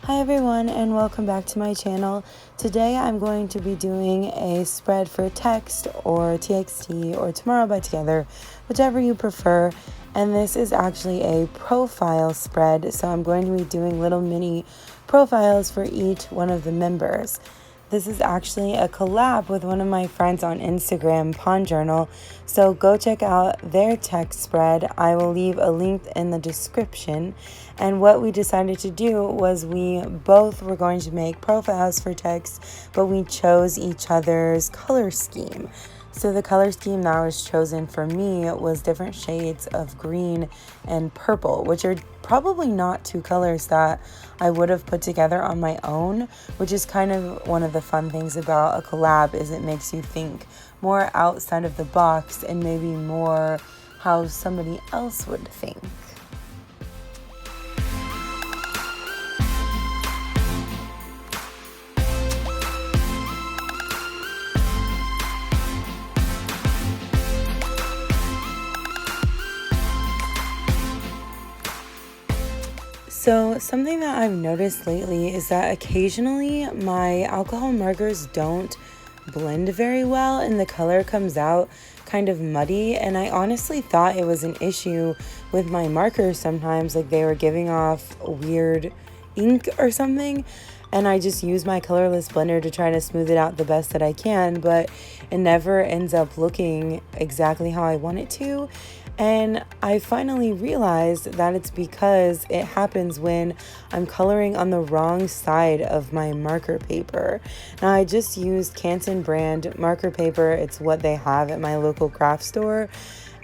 Hi everyone and welcome back to my channel. Today I'm going to be doing a spread for text or TXT or Tomorrow by Together, whichever you prefer. And this is actually a profile spread, so I'm going to be doing little mini profiles for each one of the members. This is actually a collab with one of my friends on Instagram, Pawn Journal, so go check out their text spread. I will leave a link in the description. And what we decided to do was we both were going to make profiles for text, but we chose each other's color scheme. So the color scheme that was chosen for me was different shades of green and purple, which are probably not two colors that I would have put together on my own, which is kind of one of the fun things about a collab is it makes you think more outside of the box and maybe more how somebody else would think. So something that I've noticed lately is that occasionally my alcohol markers don't blend very well and the color comes out kind of muddy, and I honestly thought it was an issue with my markers sometimes, like they were giving off weird ink or something, and I just use my colorless blender to try to smooth it out the best that I can, but it never ends up looking exactly how I want it to. And I finally realized that it's because it happens when I'm coloring on the wrong side of my marker paper. Now, I just used Canton brand marker paper. It's what they have at my local craft store.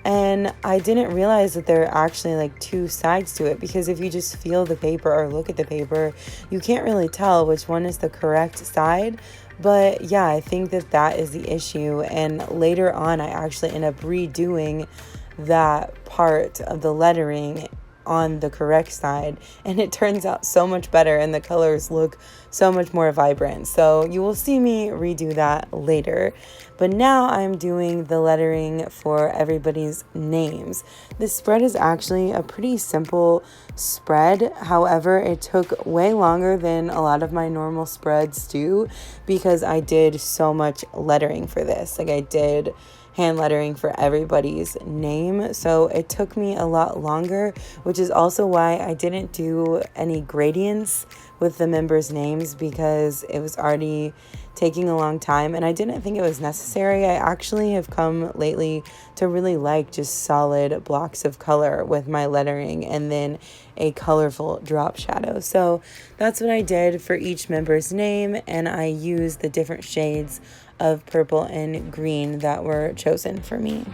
And I didn't realize that there are actually like two sides to it, because if you just feel the paper or look at the paper, you can't really tell which one is the correct side. But yeah, I think that is the issue. And later on, I actually end up redoing that part of the lettering on the correct side, and it turns out so much better and the colors look so much more vibrant. So you will see me redo that later. But now I'm doing the lettering for everybody's names. This spread is actually a pretty simple spread. However, it took way longer than a lot of my normal spreads do because I did so much lettering for this. Like I did hand lettering for everybody's name, so it took me a lot longer, which is also why I didn't do any gradients with the members' names, because it was already taking a long time and I didn't think it was necessary. I actually have come lately to really like just solid blocks of color with my lettering and then a colorful drop shadow. So that's what I did for each member's name, and I used the different shades of purple and green that were chosen for me.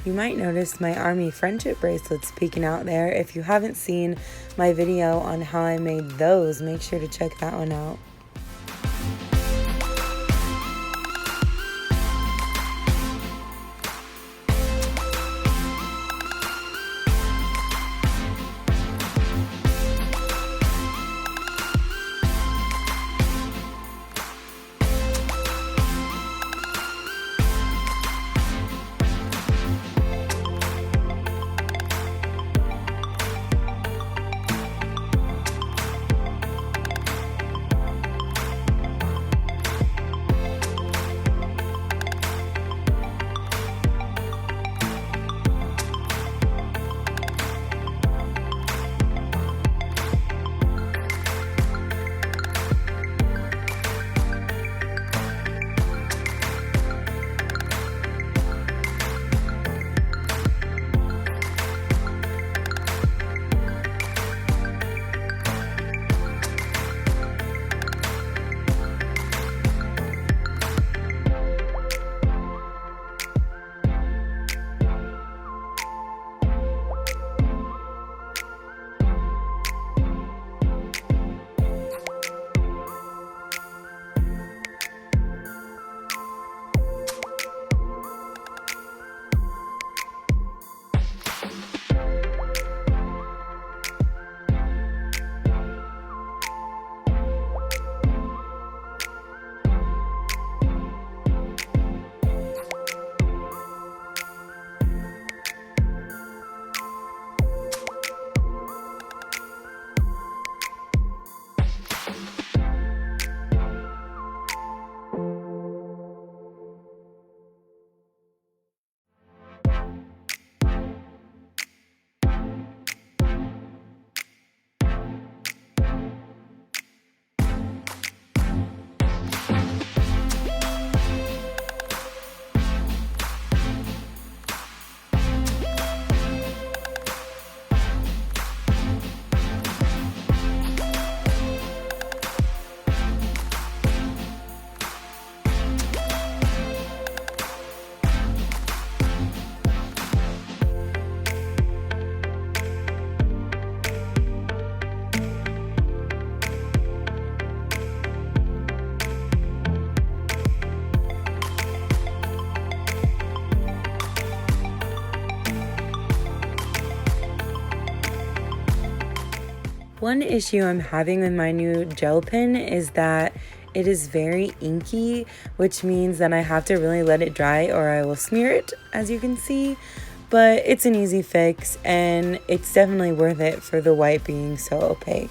You might notice my Army friendship bracelets peeking out there. If you haven't seen my video on how I made those, make sure to check that one out. One issue I'm having with my new gel pen is that it is very inky, which means that I have to really let it dry or I will smear it, as you can see. But it's an easy fix and it's definitely worth it for the white being so opaque.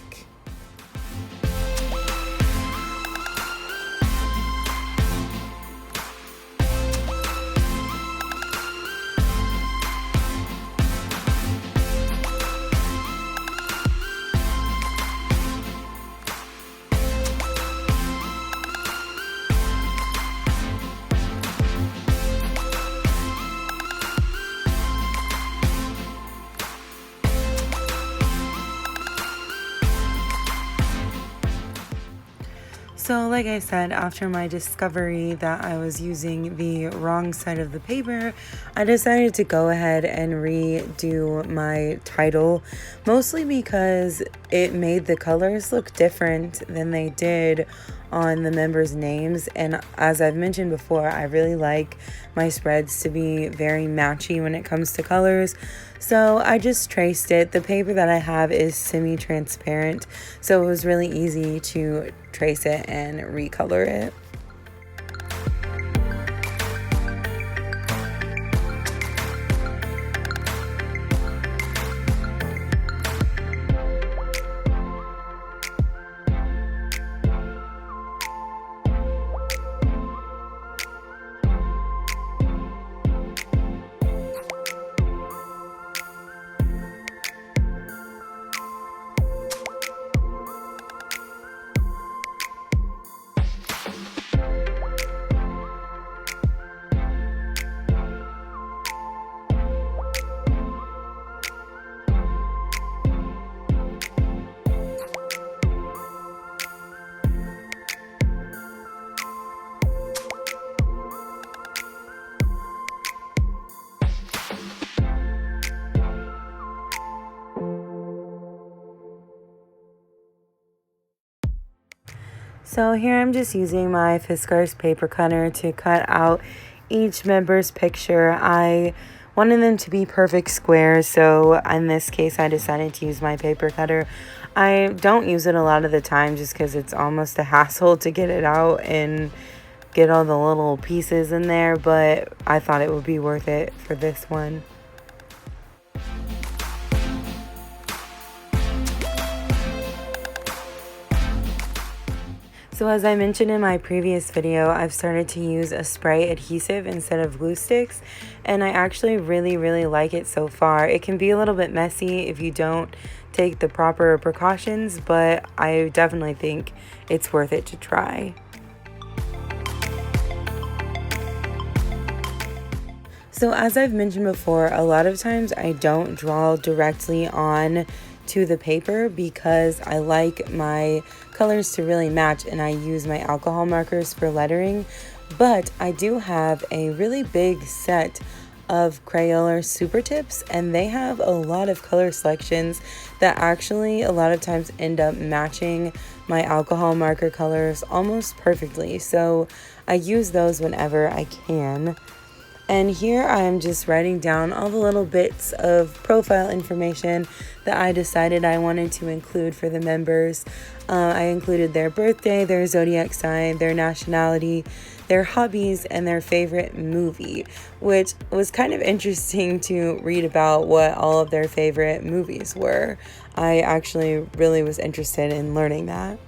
So like I said, after my discovery that I was using the wrong side of the paper, I decided to go ahead and redo my title, mostly because it made the colors look different than they did on the members' names. And as I've mentioned before, I really like my spreads to be very matchy when it comes to colors. So I just traced it. The paper that I have is semi-transparent, so it was really easy to trace it and recolor it. So here I'm just using my Fiskars paper cutter to cut out each member's picture. I wanted them to be perfect squares, so in this case I decided to use my paper cutter. I don't use it a lot of the time just because it's almost a hassle to get it out and get all the little pieces in there, but I thought it would be worth it for this one. So as I mentioned in my previous video, I've started to use a spray adhesive instead of glue sticks, and I actually really like it so far. It can be a little bit messy if you don't take the proper precautions, but I definitely think it's worth it to try. So as I've mentioned before, a lot of times I don't draw directly on to the paper because I like my colors to really match and I use my alcohol markers for lettering. But I do have a really big set of Crayola super tips, and they have a lot of color selections that actually a lot of times end up matching my alcohol marker colors almost perfectly. So I use those whenever I can. And here I'm just writing down all the little bits of profile information that I decided I wanted to include for the members. I included their birthday, their zodiac sign, their nationality, their hobbies, and their favorite movie, which was kind of interesting to read about what all of their favorite movies were. I actually really was interested in learning that.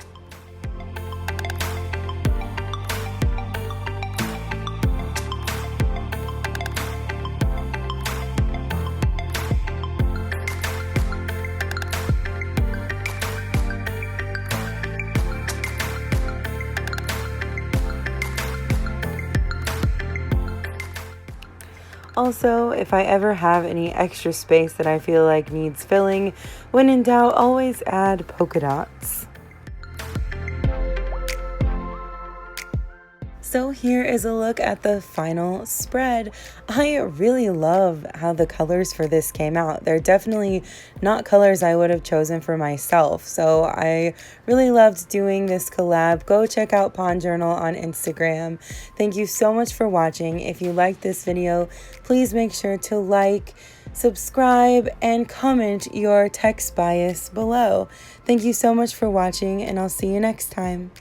Also, if I ever have any extra space that I feel like needs filling, when in doubt, always add polka dots. So here is a look at the final spread. I really love how the colors for this came out. They're definitely not colors I would have chosen for myself. So I really loved doing this collab. Go check out Pawn Journal on Instagram. Thank you so much for watching. If you liked this video, please make sure to like, subscribe, and comment your text bias below. Thank you so much for watching, and I'll see you next time.